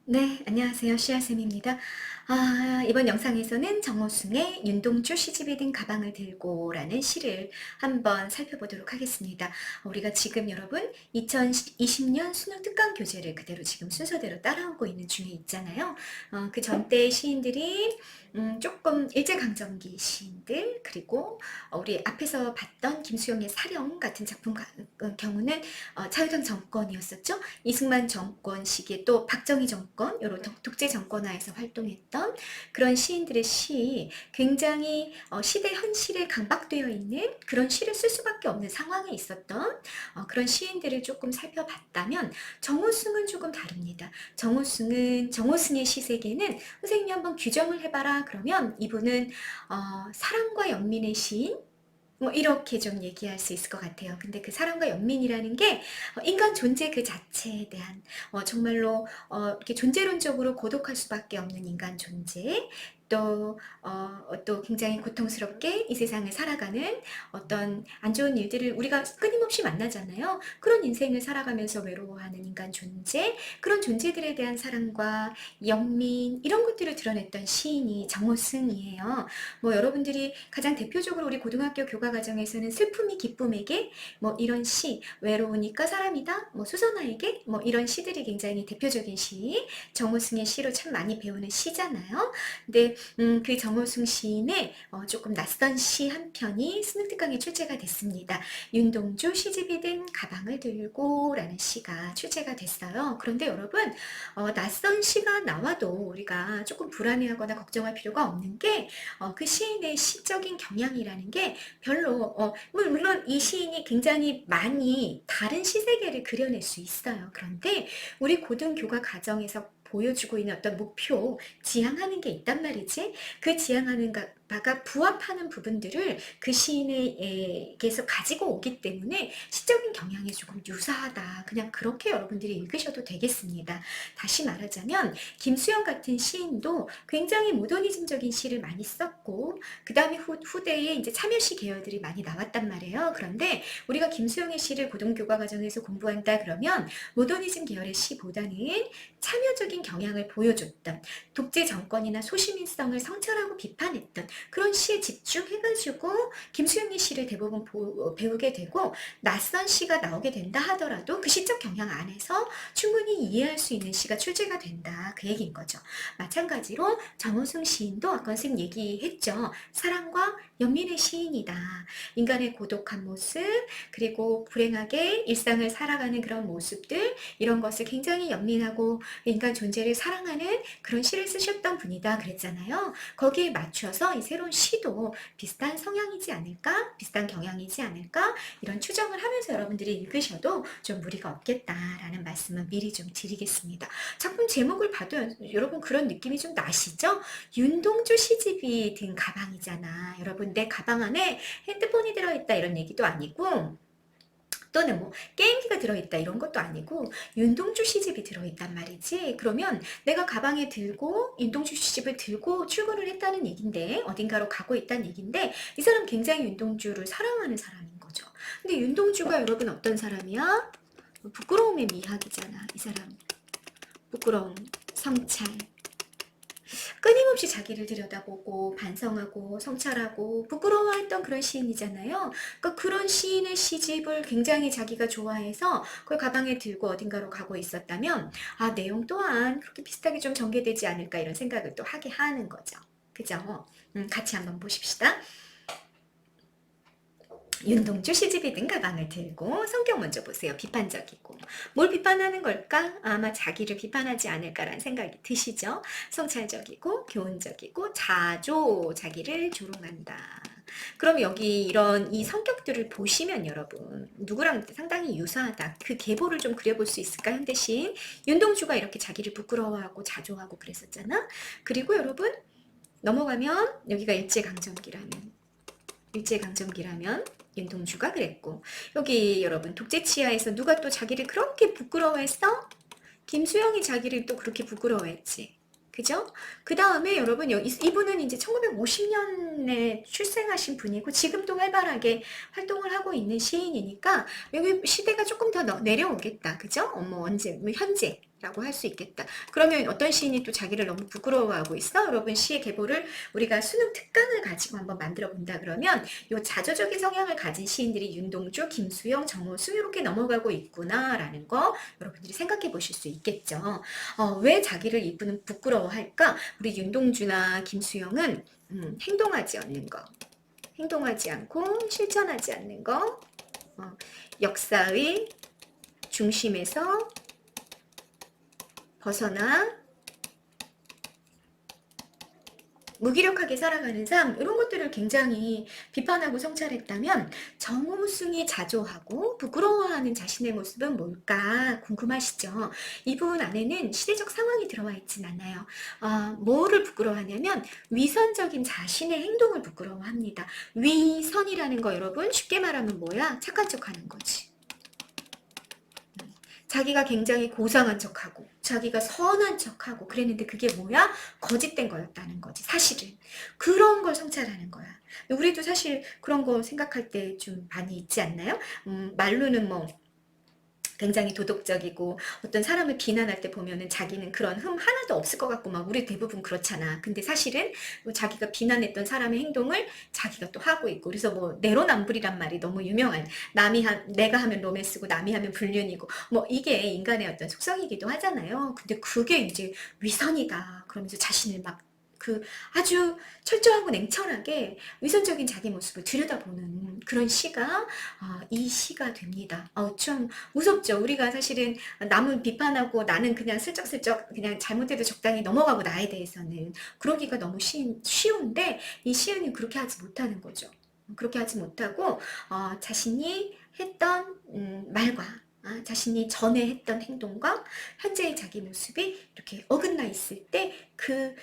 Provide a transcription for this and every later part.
네, 안녕하세요. 씨아쌤입니다. 이번 영상에서는 정호승의 윤동주 시집이 든 가방을 들고 라는 시를 한번 살펴보도록 하겠습니다. 우리가 지금 여러분 2020년 수능 특강 교재를 그대로 지금 순서대로 따라오고 있는 중에 있잖아요. 그 전때 시인들이 조금 일제강점기 시인들, 그리고 우리 앞에서 봤던 김수영의 사령 같은 작품 경우는 자유당 정권이었었죠. 이승만 정권 시기에 또 박정희 정권, 이런 독재 정권하에서 활동했던 그런 시인들의 시, 굉장히 시대 현실에 강박되어 있는 그런 시를 쓸 수밖에 없는 상황에 있었던 그런 시인들을 조금 살펴봤다면, 정호승은 조금 다릅니다. 정호승의 시세계는 선생님이 한번 규정을 해봐라 그러면 이분은 사랑과 연민의 시인, 뭐 이렇게 좀 얘기할 수 있을 것 같아요. 근데 그 사랑과 연민이라는 게 인간 존재 그 자체에 대한 정말로 이렇게 존재론적으로 고독할 수밖에 없는 인간 존재, 또 굉장히 고통스럽게 이 세상을 살아가는 어떤 안 좋은 일들을 우리가 끊임없이 만나잖아요. 그런 인생을 살아가면서 외로워하는 인간 존재, 그런 존재들에 대한 사랑과 연민, 이런 것들을 드러냈던 시인이 정호승이에요. 뭐 여러분들이 가장 대표적으로 우리 고등학교 교과 과정에서는 슬픔이 기쁨에게, 뭐 이런 시, 외로우니까 사람이다, 뭐 수선화에게, 뭐 이런 시들이 굉장히 대표적인 시, 정호승의 시로 참 많이 배우는 시잖아요. 근데 그 정호승 시인의 조금 낯선 시 한 편이 수능특강에 출제가 됐습니다. 윤동주 시집이 든 가방을 들고 라는 시가 출제가 됐어요. 그런데 여러분, 낯선 시가 나와도 우리가 조금 불안해하거나 걱정할 필요가 없는 게, 그 시인의 시적인 경향이라는 게 별로, 물론 이 시인이 굉장히 많이 다른 시세계를 그려낼 수 있어요. 그런데 우리 고등교과 과정에서 보여주고 있는 어떤 목표, 지향하는 게 있단 말이지. 그 지향하는 바가 부합하는 부분들을 그 시인에게서 가지고 오기 때문에 시적인 경향이 조금 유사하다. 그냥 그렇게 여러분들이 읽으셔도 되겠습니다. 다시 말하자면 김수영 같은 시인도 굉장히 모더니즘적인 시를 많이 썼고, 그 다음에 후대에 이제 참여시 계열들이 많이 나왔단 말이에요. 그런데 우리가 김수영의 시를 고등교과 과정에서 공부한다 그러면 모더니즘 계열의 시보다는 참여적인 경향을 보여줬던, 독재 정권이나 소시민성을 성찰하고 비판했던 그런 시에 집중해가지고 김수영의 시를 대부분 배우게 되고, 낯선 시가 나오게 된다 하더라도 그 시적 경향 안에서 충분히 이해할 수 있는 시가 출제가 된다, 그 얘기인 거죠. 마찬가지로 정호승 시인도 아까 선생님 얘기했죠. 사랑과 연민의 시인이다. 인간의 고독한 모습, 그리고 불행하게 일상을 살아가는 그런 모습들, 이런 것을 굉장히 연민하고 인간 존재를 사랑하는 그런 시를 쓰셨던 분이다 그랬잖아요. 거기에 맞춰서 이 새로운 시도 비슷한 성향이지 않을까, 비슷한 경향이지 않을까, 이런 추정을 하면서 여러분들이 읽으셔도 좀 무리가 없겠다라는 말씀은 미리 좀 드리겠습니다. 작품 제목을 봐도 여러분 그런 느낌이 좀 나시죠? 윤동주 시집이 든 가방이잖아. 여러분, 내 가방 안에 핸드폰이 들어있다 이런 얘기도 아니고, 또는 뭐 게임기가 들어있다 이런 것도 아니고 윤동주 시집이 들어있단 말이지. 그러면 내가 가방에 들고 윤동주 시집을 들고 출근을 했다는 얘긴데, 어딘가로 가고 있다는 얘긴데, 이 사람 굉장히 윤동주를 사랑하는 사람인 거죠. 근데 윤동주가 여러분 어떤 사람이야? 부끄러움의 미학이잖아. 이 사람 부끄러움, 성찰, 끊임없이 자기를 들여다보고 반성하고 성찰하고 부끄러워했던 그런 시인이잖아요. 그러니까 그런 시인의 시집을 굉장히 자기가 좋아해서 그걸 가방에 들고 어딘가로 가고 있었다면, 내용 또한 그렇게 비슷하게 좀 전개되지 않을까, 이런 생각을 또 하게 하는 거죠. 그죠? 같이 한번 보십시다. 윤동주 시집이 든 가방을 들고, 성격 먼저 보세요. 비판적이고. 뭘 비판하는 걸까? 아마 자기를 비판하지 않을까라는 생각이 드시죠? 성찰적이고 교훈적이고 자기를 조롱한다. 그럼 여기 이런 이 성격들을 보시면 여러분 누구랑 상당히 유사하다, 그 계보를 좀 그려볼 수 있을까요? 대신 윤동주가 이렇게 자기를 부끄러워하고 자조하고 그랬었잖아. 그리고 여러분 넘어가면 여기가 일제강점기라면 윤동주가 그랬고, 여기 여러분 독재 치하에서 누가 또 자기를 그렇게 부끄러워했어? 김수영이 자기를 또 그렇게 부끄러워했지. 그죠? 그 다음에 여러분 이분은 이제 1950년에 출생하신 분이고 지금도 활발하게 활동을 하고 있는 시인이니까 여기 시대가 조금 더 내려오겠다. 그죠? 언제, 뭐 현재 라고 할 수 있겠다. 그러면 어떤 시인이 또 자기를 너무 부끄러워하고 있어? 여러분 시의 계보를 우리가 수능 특강을 가지고 한번 만들어 본다 그러면 요 자조적인 성향을 가진 시인들이 윤동주, 김수영, 정호승 이렇게 넘어가고 있구나라는 거 여러분들이 생각해 보실 수 있겠죠. 왜 자기를 이분은 부끄러워할까? 우리 윤동주나 김수영은 행동하지 않는 거, 행동하지 않고 실천하지 않는 거, 역사의 중심에서 벗어나 무기력하게 살아가는 삶 이런 것들을 굉장히 비판하고 성찰했다면 정우승이 자조하고 부끄러워하는 자신의 모습은 뭘까 궁금하시죠? 이분 안에는 시대적 상황이 들어와 있진 않아요. 뭐를 부끄러워하냐면 위선적인 자신의 행동을 부끄러워합니다. 위선이라는 거 여러분 쉽게 말하면 뭐야? 착한 척하는 거지. 자기가 굉장히 고상한 척하고 자기가 선한 척하고 그랬는데 그게 뭐야? 거짓된 거였다는 거지 사실은. 그런 걸 성찰하는 거야. 우리도 사실 그런 거 생각할 때 좀 많이 있지 않나요? 말로는 뭐 굉장히 도덕적이고 어떤 사람을 비난할 때 보면은 자기는 그런 흠 하나도 없을 것 같고 막 우리 대부분 그렇잖아. 근데 사실은 뭐 자기가 비난했던 사람의 행동을 자기가 또 하고 있고 그래서 뭐 내로남불이란 말이 너무 유명한 내가 하면 로맨스고 남이 하면 불륜이고 뭐 이게 인간의 어떤 속성이기도 하잖아요. 근데 그게 이제 위선이다. 그러면서 자신을 막 그 아주 철저하고 냉철하게 위선적인 자기 모습을 들여다보는 그런 시가 이 시가 됩니다. 좀 무섭죠. 우리가 사실은 남을 비판하고 나는 그냥 슬쩍슬쩍 그냥 잘못해도 적당히 넘어가고 나에 대해서는 그러기가 너무 쉬운데 이 시인은 그렇게 하지 못하는 거죠. 그렇게 하지 못하고 자신이 했던 말과 자신이 전에 했던 행동과 현재의 자기 모습이 이렇게 어긋나 있을 때 그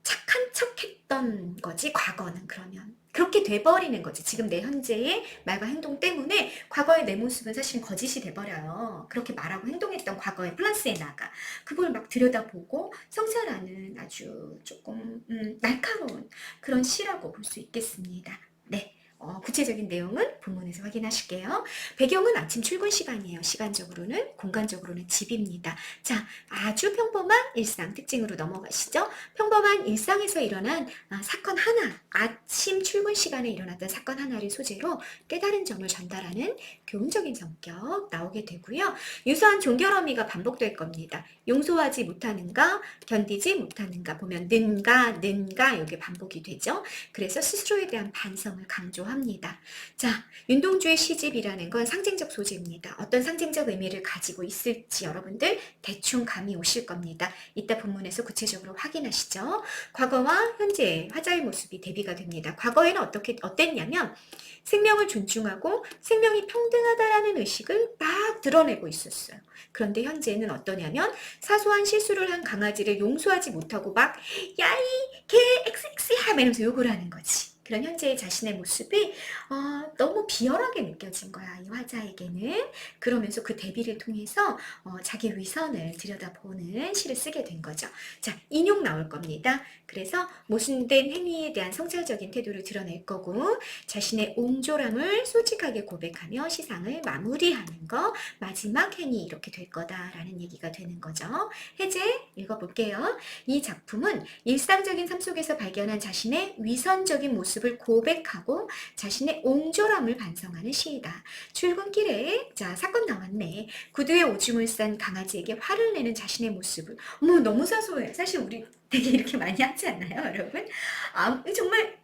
착한 척 했던 거지 과거는 그러면 그렇게 돼버리는 거지. 지금 내 현재의 말과 행동 때문에 과거의 내 모습은 사실 거짓이 돼버려요. 그렇게 말하고 행동했던 과거의 플러스에 나가. 그걸 막 들여다보고 성찰하는 아주 조금 날카로운 그런 시라고 볼 수 있겠습니다. 네. 구체적인 내용은 본문에서 확인하실게요. 배경은 아침 출근 시간이에요. 시간적으로는, 공간적으로는 집입니다. 자, 아주 평범한 일상 특징으로 넘어가시죠. 평범한 일상에서 일어난 사건 하나, 아침 출근 시간에 일어났던 사건 하나를 소재로 깨달은 점을 전달하는 교훈적인 성격 나오게 되고요. 유사한 종결어미가 반복될 겁니다. 용서하지 못하는가, 견디지 못하는가 보면 는가 이게 반복이 되죠. 그래서 스스로에 대한 반성을 강조합니다. 자, 윤동주의 시집이라는 건 상징적 소재입니다. 어떤 상징적 의미를 가지고 있을지 여러분들 대충 감이 오실 겁니다. 이따 본문에서 구체적으로 확인하시죠. 과거와 현재의 화자의 모습이 대비가 됩니다. 과거에는 어땠냐면 생명을 존중하고 생명이 평등하다라는 의식을 막 드러내고 있었어요. 그런데 현재는 어떠냐면 사소한 실수를 한 강아지를 용서하지 못하고 막 야이 개 XX 하면서 욕을 하는 거지. 그런 현재의 자신의 모습이 너무 비열하게 느껴진 거야. 이 화자에게는. 그러면서 그 대비를 통해서 자기 위선을 들여다보는 시를 쓰게 된 거죠. 자, 인용 나올 겁니다. 그래서 모순된 행위에 대한 성찰적인 태도를 드러낼 거고 자신의 옹졸함을 솔직하게 고백하며 시상을 마무리하는 거 마지막 행위 이렇게 될 거다라는 얘기가 되는 거죠. 해제 읽어볼게요. 이 작품은 일상적인 삶 속에서 발견한 자신의 위선적인 모습을 고백하고 자신의 옹졸함을 반성하는 시이다. 출근길에 자 사건 나왔네. 구두에 오줌을 싼 강아지에게 화를 내는 자신의 모습을 어머 너무 사소해. 사실 우리 되게 이렇게 많이 하지 않나요 여러분? 정말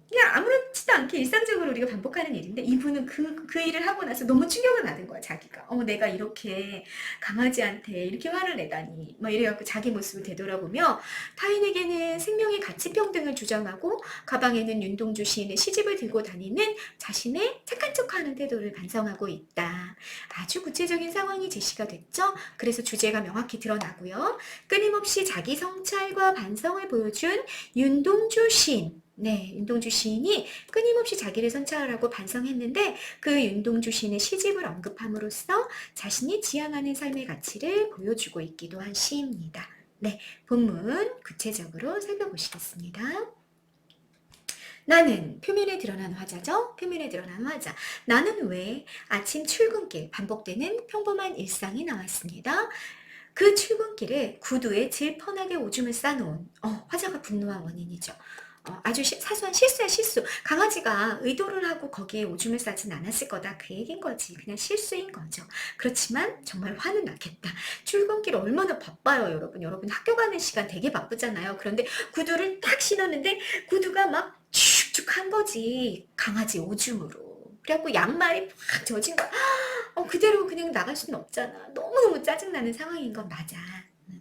그냥 아무렇지도 않게 일상적으로 우리가 반복하는 일인데 이분은 그 일을 하고 나서 너무 충격을 받은 거야 자기가. 내가 이렇게 강아지한테 이렇게 화를 내다니 막 이래갖고 자기 모습을 되돌아보며 타인에게는 생명의 가치 평등을 주장하고 가방에는 윤동주 시인의 시집을 들고 다니는 자신의 착한 척하는 태도를 반성하고 있다. 아주 구체적인 상황이 제시가 됐죠. 그래서 주제가 명확히 드러나고요. 끊임없이 자기 성찰과 반성을 보여준 윤동주 시인. 네, 윤동주 시인이 끊임없이 자기를 성찰하고 반성했는데 그 윤동주 시인의 시집을 언급함으로써 자신이 지향하는 삶의 가치를 보여주고 있기도 한 시입니다. 네, 본문 구체적으로 살펴보시겠습니다. 나는 표면에 드러난 화자죠. 표면에 드러난 화자. 나는 왜 아침 출근길 반복되는 평범한 일상이 나왔습니다. 그 출근길에 구두에 질펀하게 오줌을 싸놓은 화자가 분노한 원인이죠. 아주 사소한 실수야 실수. 강아지가 의도를 하고 거기에 오줌을 싸진 않았을 거다. 그 얘기인 거지. 그냥 실수인 거죠. 그렇지만 정말 화는 났겠다. 출근길 얼마나 바빠요, 여러분. 여러분 학교 가는 시간 되게 바쁘잖아요. 그런데 구두를 딱 신었는데 구두가 막 축축한 거지. 강아지 오줌으로. 그래갖고 양말이 팍 젖은 거야. 그대로 그냥 나갈 수는 없잖아. 너무너무 짜증나는 상황인 건 맞아.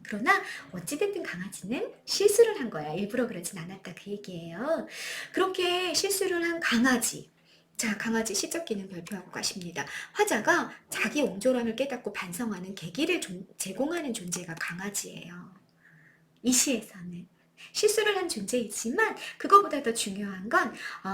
그러나 어찌됐든 강아지는 실수를 한 거야. 일부러 그러진 않았다 그 얘기예요. 그렇게 실수를 한 강아지. 자, 강아지 시적 기능 발표하고 가십니다. 화자가 자기 옹졸함을 깨닫고 반성하는 계기를 제공하는 존재가 강아지예요. 이 시에서는 실수를 한 존재이지만 그거보다 더 중요한 건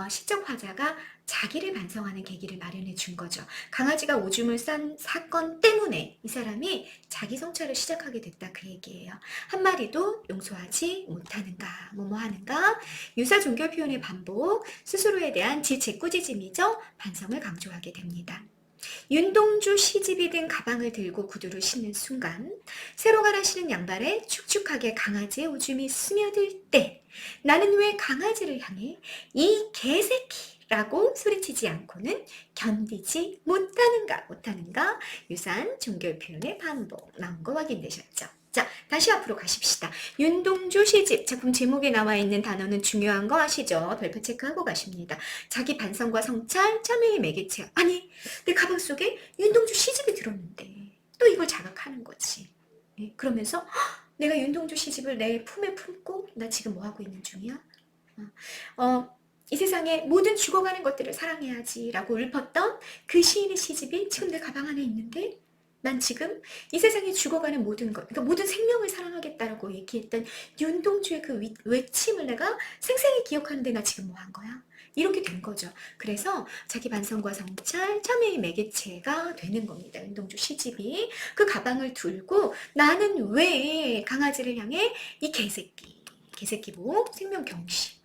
시적 화자가 자기를 반성하는 계기를 마련해 준 거죠. 강아지가 오줌을 싼 사건 때문에 이 사람이 자기 성찰을 시작하게 됐다 그 얘기예요. 한 마리도 용서하지 못하는가, 뭐뭐 하는가, 유사 종교 표현의 반복, 스스로에 대한 재꾸지짐이죠. 반성을 강조하게 됩니다. 윤동주 시집이 든 가방을 들고 구두를 신는 순간 새로 갈아 신은 양발에 축축하게 강아지의 오줌이 스며들 때 나는 왜 강아지를 향해 이 개새끼라고 소리치지 않고는 견디지 못하는가 유사한 종교 표현의 반복 나온 거 확인되셨죠? 자, 다시 앞으로 가십시다. 윤동주 시집 작품 제목에 나와 있는 단어는 중요한 거 아시죠? 별표 체크하고 가십니다. 자기 반성과 성찰, 참여의 매개체. 아니, 내 가방 속에 윤동주 시집이 들었는데 또 이걸 자각하는 거지. 그러면서 내가 윤동주 시집을 내 품에 품고 나 지금 뭐 하고 있는 중이야? 이 세상에 모든 죽어가는 것들을 사랑해야지 라고 읊었던 그 시인의 시집이 지금 내 가방 안에 있는데 난 지금 이 세상에 죽어가는 모든 것, 그러니까 모든 생명을 사랑하겠다라고 얘기했던 윤동주의 그 외침을 내가 생생히 기억하는데 나 지금 뭐 한 거야? 이렇게 된 거죠. 그래서 자기 반성과 성찰, 참여의 매개체가 되는 겁니다. 윤동주 시집이. 그 가방을 들고 나는 왜 강아지를 향해 이 개새끼 보호, 생명 경시.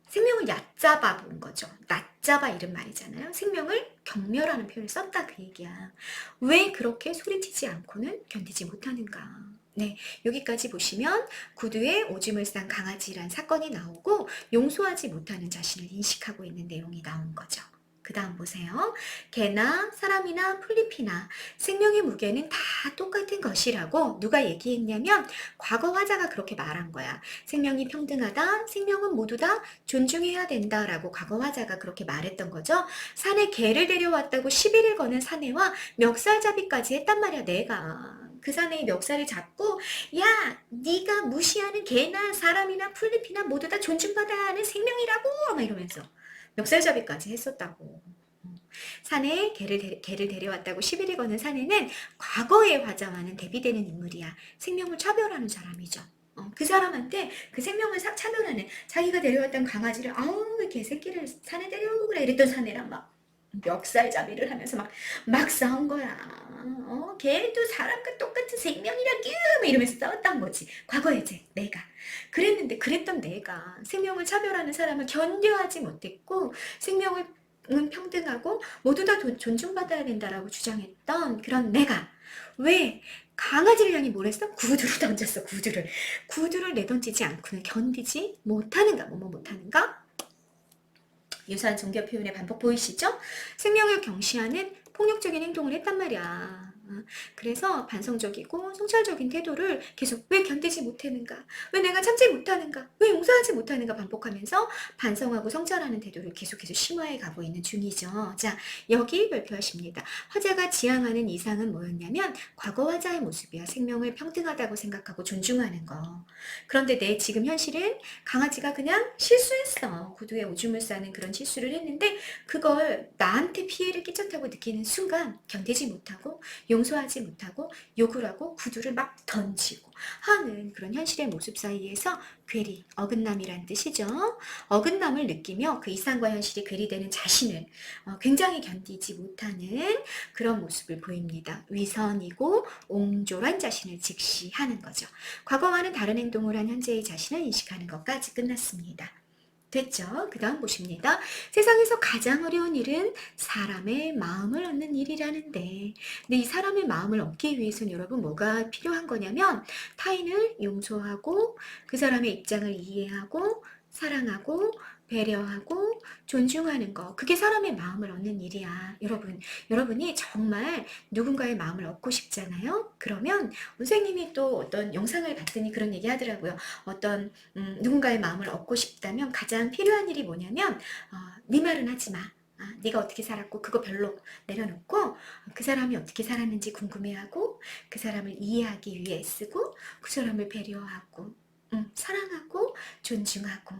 생명을 얕잡아 본 거죠. 낮잡아 이런 말이잖아요. 생명을 경멸하는 표현을 썼다 그 얘기야. 왜 그렇게 소리치지 않고는 견디지 못하는가. 네, 여기까지 보시면 구두에 오줌을 싼 강아지란 사건이 나오고 용서하지 못하는 자신을 인식하고 있는 내용이 나온 거죠. 그 다음 보세요. 개나 사람이나 풀잎이나 생명의 무게는 다 똑같은 것이라고 누가 얘기했냐면 과거 화자가 그렇게 말한 거야. 생명이 평등하다. 생명은 모두 다 존중해야 된다라고 과거 화자가 그렇게 말했던 거죠. 산에 개를 데려왔다고 시비를 거는 사내와 멱살잡이까지 했단 말이야 내가. 그 산에 멱살을 잡고 야 네가 무시하는 개나 사람이나 풀잎이나 모두 다 존중받아야 하는 생명이라고 막 이러면서 멱살잡이까지 했었다고. 산에 개를 데려왔다고 시비를 거는 사내는 과거의 화자와는 대비되는 인물이야. 생명을 차별하는 사람이죠. 그 사람한테 그 생명을 싹 차별하는 자기가 데려왔던 강아지를 아우 그 개새끼를 산에 데려오고 그래 이랬던 사내랑 막 멱살잡이를 하면서 막 싸운 거야. 걔도 사람과 똑같은 생명이라 끼우 이러면서 싸웠단 거지. 과거에 이제 내가 그랬던 내가 생명을 차별하는 사람을 견뎌하지 못했고 생명을 평등하고 모두 다 존중받아야 된다라고 주장했던 그런 내가 왜 강아지를 향해 뭘 했어? 구두를 던졌어. 구두를 내던지지 않고는 견디지 못하는가. 뭐뭐 못하는가? 유사한 종교 표현의 반복 보이시죠? 생명을 경시하는 폭력적인 행동을 했단 말이야. 그래서 반성적이고 성찰적인 태도를 계속 왜 견디지 못하는가? 왜 내가 참지 못하는가? 왜 용서하지 못하는가? 반복하면서 반성하고 성찰하는 태도를 계속해서 심화해 가고 있는 중이죠. 자, 여기 발표하십니다. 화자가 지향하는 이상은 뭐였냐면 과거 화자의 모습이야. 생명을 평등하다고 생각하고 존중하는 거. 그런데 내 지금 현실은 강아지가 그냥 실수했어. 구두에 오줌을 싸는 그런 실수를 했는데 그걸 나한테 피해를 끼쳤다고 느끼는 순간 견디지 못하고 용서하지 못하고 욕을 하고 구두를 막 던지고 하는 그런 현실의 모습 사이에서 괴리, 어긋남이란 뜻이죠. 어긋남을 느끼며 그 이상과 현실이 괴리되는 자신을 굉장히 견디지 못하는 그런 모습을 보입니다. 위선이고 옹졸한 자신을 직시하는 거죠. 과거와는 다른 행동을 한 현재의 자신을 인식하는 것까지 끝났습니다. 됐죠? 그 다음 보십니다. 세상에서 가장 어려운 일은 사람의 마음을 얻는 일이라는데, 근데 이 사람의 마음을 얻기 위해서는 여러분 뭐가 필요한 거냐면 타인을 용서하고 그 사람의 입장을 이해하고 사랑하고 배려하고 존중하는 거. 그게 사람의 마음을 얻는 일이야. 여러분이 정말 누군가의 마음을 얻고 싶잖아요? 그러면 선생님이 또 어떤 영상을 봤더니 그런 얘기 하더라고요. 어떤 누군가의 마음을 얻고 싶다면 가장 필요한 일이 뭐냐면 네 말은 하지 마. 네가 어떻게 살았고 그거 별로 내려놓고 그 사람이 어떻게 살았는지 궁금해하고 그 사람을 이해하기 위해 애쓰고 그 사람을 배려하고 사랑하고 존중하고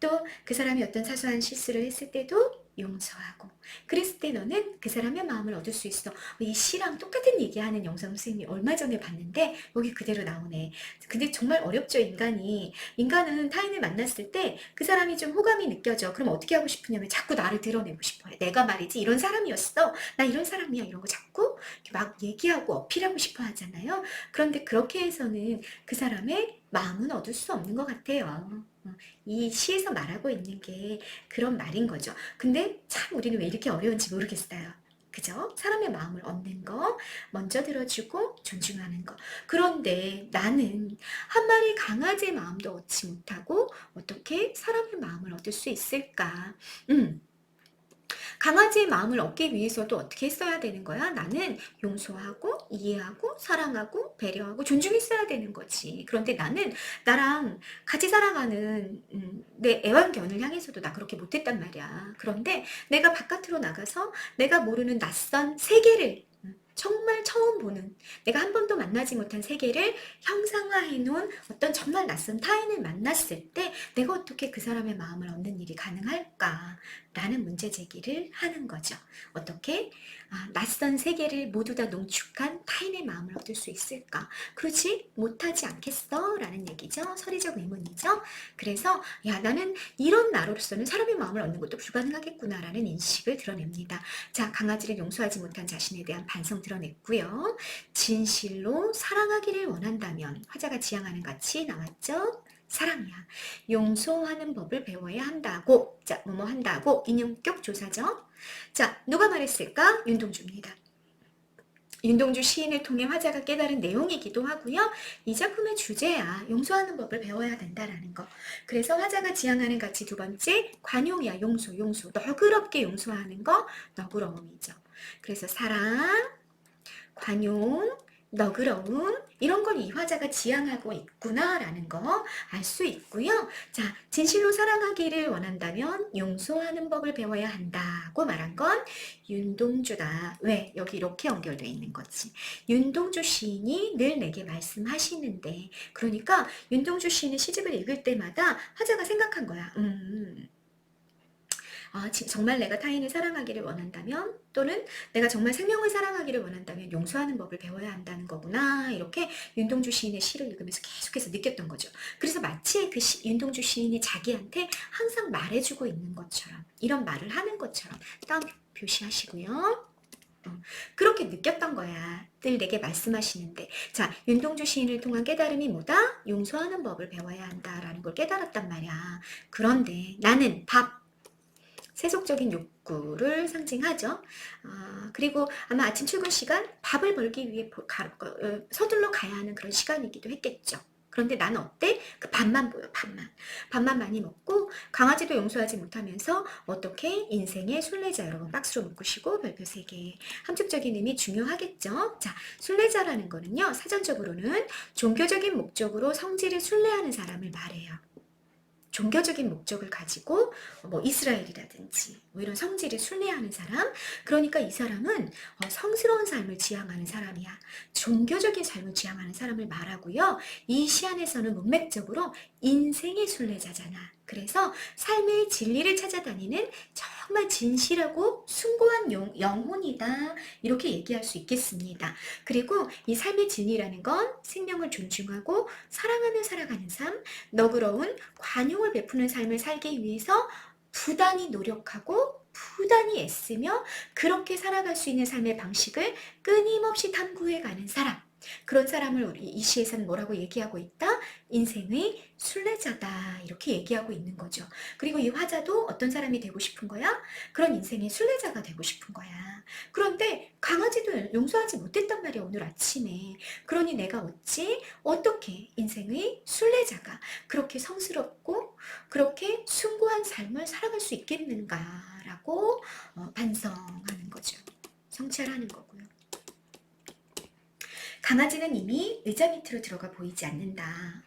또 그 사람이 어떤 사소한 실수를 했을 때도 용서하고 그랬을 때 너는 그 사람의 마음을 얻을 수 있어. 이 시랑 똑같은 얘기하는 영상 선생님이 얼마 전에 봤는데 여기 그대로 나오네. 근데 정말 어렵죠, 인간이. 인간은 타인을 만났을 때 그 사람이 좀 호감이 느껴져. 그럼 어떻게 하고 싶으냐면 자꾸 나를 드러내고 싶어요. 내가 말이지 이런 사람이었어. 나 이런 사람이야. 이런 거 자꾸 막 얘기하고 어필하고 싶어 하잖아요. 그런데 그렇게 해서는 그 사람의 마음은 얻을 수 없는 것 같아요. 이 시에서 말하고 있는 게 그런 말인 거죠. 근데 참 우리는 왜 이렇게 어려운지 모르겠어요. 그죠? 사람의 마음을 얻는 거, 먼저 들어주고 존중하는 거. 그런데 나는 한 마리 강아지의 마음도 얻지 못하고 어떻게 사람의 마음을 얻을 수 있을까? 음. 강아지의 마음을 얻기 위해서도 어떻게 했어야 되는 거야? 나는 용서하고 이해하고 사랑하고 배려하고 존중했어야 되는 거지. 그런데 나는 나랑 같이 살아가는 내 애완견을 향해서도 나 그렇게 못했단 말이야. 그런데 내가 바깥으로 나가서 내가 모르는 낯선 세계를 정말 처음 보는 내가 한 번도 만나지 못한 세계를 형상화해 놓은 어떤 정말 낯선 타인을 만났을 때 내가 어떻게 그 사람의 마음을 얻는 일이 가능할까? 라는 문제 제기를 하는 거죠. 어떻게 낯선 세계를 모두 다 농축한 타인의 마음을 얻을 수 있을까? 그렇지 못하지 않겠어? 라는 얘기죠. 서리적 의문이죠. 그래서 야 나는 이런 나로서는 사람의 마음을 얻는 것도 불가능하겠구나 라는 인식을 드러냅니다. 자, 강아지를 용서하지 못한 자신에 대한 반성 드러냈고요. 진실로 사랑하기를 원한다면 화자가 지향하는 가치 나왔죠? 사랑이야. 용서하는 법을 배워야 한다고. 자, 뭐뭐 한다고. 인용격 조사죠. 자, 누가 말했을까? 윤동주입니다. 윤동주 시인을 통해 화자가 깨달은 내용이기도 하고요. 이 작품의 주제야. 용서하는 법을 배워야 된다라는 거. 그래서 화자가 지향하는 가치 두 번째, 관용이야. 용서. 너그럽게 용서하는 거, 너그러움이죠. 그래서 사랑, 관용, 너그러움 이런 걸 이 화자가 지향하고 있구나라는 거 알 수 있고요. 자, 진실로 사랑하기를 원한다면 용서하는 법을 배워야 한다고 말한 건 윤동주다. 왜? 여기 이렇게 연결되어 있는 거지. 윤동주 시인이 늘 내게 말씀하시는데 그러니까 윤동주 시인의 시집을 읽을 때마다 화자가 생각한 거야. 정말 내가 타인을 사랑하기를 원한다면 또는 내가 정말 생명을 사랑하기를 원한다면 용서하는 법을 배워야 한다는 거구나 이렇게 윤동주 시인의 시를 읽으면서 계속해서 느꼈던 거죠. 그래서 마치 윤동주 시인이 자기한테 항상 말해주고 있는 것처럼 이런 말을 하는 것처럼 다음 표시하시고요. 그렇게 느꼈던 거야. 늘 내게 말씀하시는데 자 윤동주 시인을 통한 깨달음이 뭐다? 용서하는 법을 배워야 한다라는 걸 깨달았단 말이야. 그런데 나는 세속적인 욕구를 상징하죠. 그리고 아마 아침 출근 시간 밥을 벌기 위해 서둘러 가야 하는 그런 시간이기도 했겠죠. 그런데 나는 어때? 그 밥만 보여, 밥만. 밥만 많이 먹고 강아지도 용서하지 못하면서 어떻게 인생의 순례자 여러분 박수로 묶으시고 별표 3개. 함축적인 의미 중요하겠죠. 자, 순례자라는 거는요. 사전적으로는 종교적인 목적으로 성지를 순례하는 사람을 말해요. 종교적인 목적을 가지고 뭐 이스라엘이라든지 뭐 이런 성지를 순례하는 사람 그러니까 이 사람은 성스러운 삶을 지향하는 사람이야. 종교적인 삶을 지향하는 사람을 말하고요. 이 시 안에서는 문맥적으로 인생의 순례자잖아. 그래서 삶의 진리를 찾아다니는 정말 진실하고 숭고한 영혼이다. 이렇게 얘기할 수 있겠습니다. 그리고 이 삶의 진리라는 건 생명을 존중하고 사랑하며 살아가는 삶, 너그러운 관용을 베푸는 삶을 살기 위해서 부단히 노력하고 부단히 애쓰며 그렇게 살아갈 수 있는 삶의 방식을 끊임없이 탐구해가는 사람. 그런 사람을 우리 이 시에서는 뭐라고 얘기하고 있다? 인생의 순례자다 이렇게 얘기하고 있는 거죠. 그리고 이 화자도 어떤 사람이 되고 싶은 거야? 그런 인생의 순례자가 되고 싶은 거야. 그런데 강아지도 용서하지 못했단 말이야, 오늘 아침에. 그러니 내가 어떻게 인생의 순례자가 그렇게 성스럽고 그렇게 숭고한 삶을 살아갈 수 있겠는가라고 반성하는 거죠. 성찰하는 거고요. 강아지는 이미 의자 밑으로 들어가 보이지 않는다.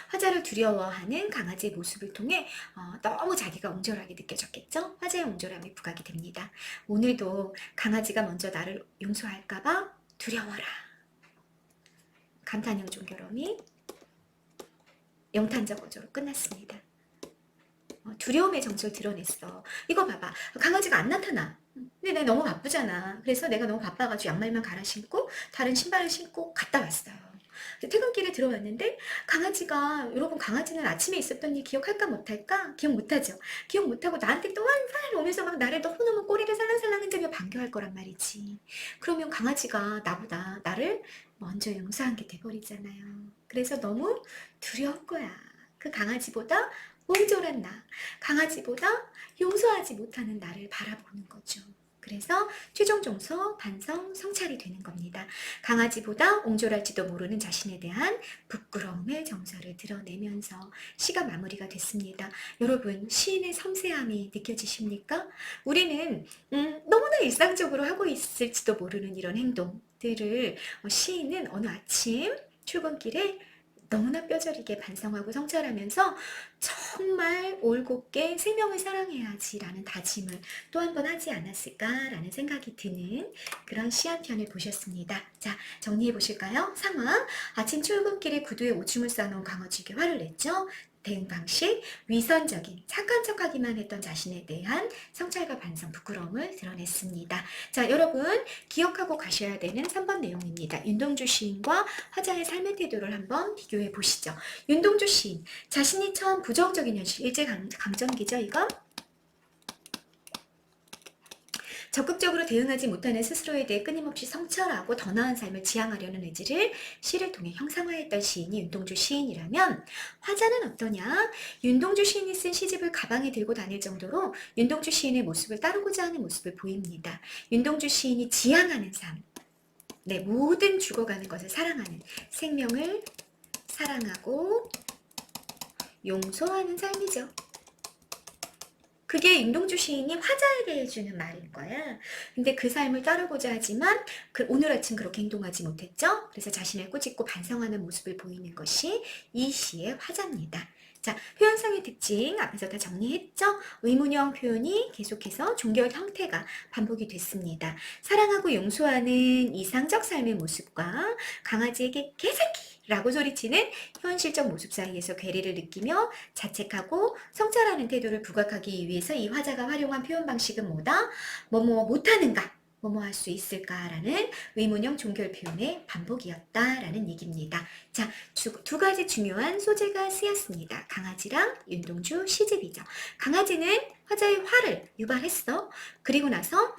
화자를 두려워하는 강아지의 모습을 통해 너무 자기가 옹졸하게 느껴졌겠죠? 화자의 옹졸함이 부각이 됩니다. 오늘도 강아지가 먼저 나를 용서할까봐 두려워라. 감탄형 종결어미 영탄적 어조로 끝났습니다. 두려움의 정체를 드러냈어. 이거 봐봐. 강아지가 안 나타나. 근데 내가 너무 바쁘잖아. 그래서 내가 너무 바빠가지고 양말만 갈아 신고 다른 신발을 신고 갔다 왔어요. 퇴근길에 들어왔는데 강아지가, 여러분 강아지는 아침에 있었던 일 기억할까 못할까? 기억 못하죠. 기억 못하고 나한테 또 활활 오면서 막 나를 너무너무 꼬리를 살랑살랑 흔들며 반겨할 거란 말이지. 그러면 강아지가 나를 먼저 용서한 게 돼버리잖아요. 그래서 너무 두려운 거야. 그 강아지보다 옹졸한 나, 강아지보다 용서하지 못하는 나를 바라보는 거죠. 그래서 최종 정서, 반성, 성찰이 되는 겁니다. 강아지보다 옹졸할지도 모르는 자신에 대한 부끄러움의 정서를 드러내면서 시가 마무리가 됐습니다. 여러분, 시인의 섬세함이 느껴지십니까? 우리는 너무나 일상적으로 하고 있을지도 모르는 이런 행동들을 시인은 어느 아침 출근길에 너무나 뼈저리게 반성하고 성찰하면서 정말 올곧게 생명을 사랑해야지 라는 다짐을 또 한 번 하지 않았을까라는 생각이 드는 그런 시 한 편을 보셨습니다. 자, 정리해 보실까요? 상황, 아침 출근길에 구두에 오줌을 싸놓은 강아지에게 화를 냈죠. 대응 방식, 위선적인 착한 척하기만 했던 자신에 대한 성찰과 반성, 부끄러움을 드러냈습니다. 자, 여러분 기억하고 가셔야 되는 3번 내용입니다. 윤동주 시인과 화자의 삶의 태도를 한번 비교해 보시죠. 윤동주 시인, 자신이 처한 부정적인 현실, 일제강점기죠 이거? 적극적으로 대응하지 못하는 스스로에 대해 끊임없이 성찰하고 더 나은 삶을 지향하려는 의지를 시를 통해 형상화했던 시인이 윤동주 시인이라면, 화자는 어떠냐? 윤동주 시인이 쓴 시집을 가방에 들고 다닐 정도로 윤동주 시인의 모습을 따르고자 하는 모습을 보입니다. 윤동주 시인이 지향하는 삶, 모든 죽어가는 것을 사랑하는, 생명을 사랑하고 용서하는 삶이죠. 그게 윤동주 시인이 화자에게 해주는 말인 거야. 근데 그 삶을 따르고자 하지만 오늘 아침 그렇게 행동하지 못했죠. 그래서 자신을 꾸짖고 반성하는 모습을 보이는 것이 이 시의 화자입니다. 자, 표현성의 특징 앞에서 다 정리했죠? 의문형 표현이 계속해서 종결 형태가 반복이 됐습니다. 사랑하고 용서하는 이상적 삶의 모습과 강아지에게 개새끼! 라고 소리치는 현실적 모습 사이에서 괴리를 느끼며 자책하고 성찰하는 태도를 부각하기 위해서 이 화자가 활용한 표현 방식은 뭐다? 뭐뭐 못하는가? 뭐뭐 할 수 있을까라는 의문형 종결 표현의 반복이었다라는 얘기입니다. 자, 두 가지 중요한 소재가 쓰였습니다. 강아지랑 윤동주 시집이죠. 강아지는 화자의 화를 유발했어. 그리고 나서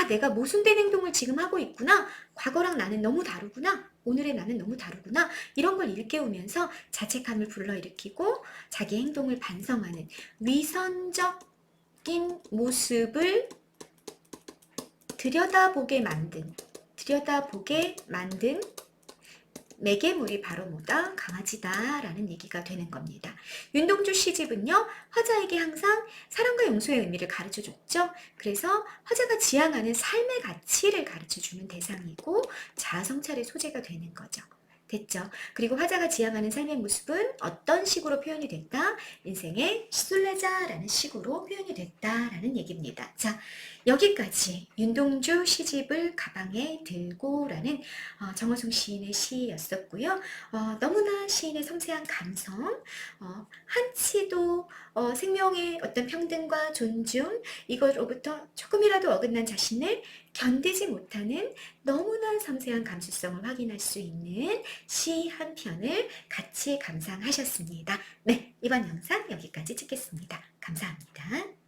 내가 모순된 행동을 지금 하고 있구나. 과거랑 나는 너무 다르구나. 오늘의 나는 너무 다르구나. 이런 걸 일깨우면서 자책감을 불러일으키고 자기 행동을 반성하는 위선적인 모습을 들여다보게 만든 매개물이 바로 뭐다? 강아지다라는 얘기가 되는 겁니다. 윤동주 시집은요, 화자에게 항상 사랑과 용서의 의미를 가르쳐줬죠. 그래서 화자가 지향하는 삶의 가치를 가르쳐주는 대상이고 자아성찰의 소재가 되는 거죠. 됐죠? 그리고 화자가 지향하는 삶의 모습은 어떤 식으로 표현이 됐다? 인생의 순례자라는 식으로 표현이 됐다라는 얘기입니다. 자, 여기까지 윤동주 시집을 가방에 들고라는 정호승 시인의 시였었고요. 너무나 시인의 섬세한 감성, 한치도 생명의 어떤 평등과 존중, 이거로부터 조금이라도 어긋난 자신을 견디지 못하는 너무나 섬세한 감수성을 확인할 수 있는 시 한 편을 같이 감상하셨습니다. 네, 이번 영상 여기까지 찍겠습니다. 감사합니다.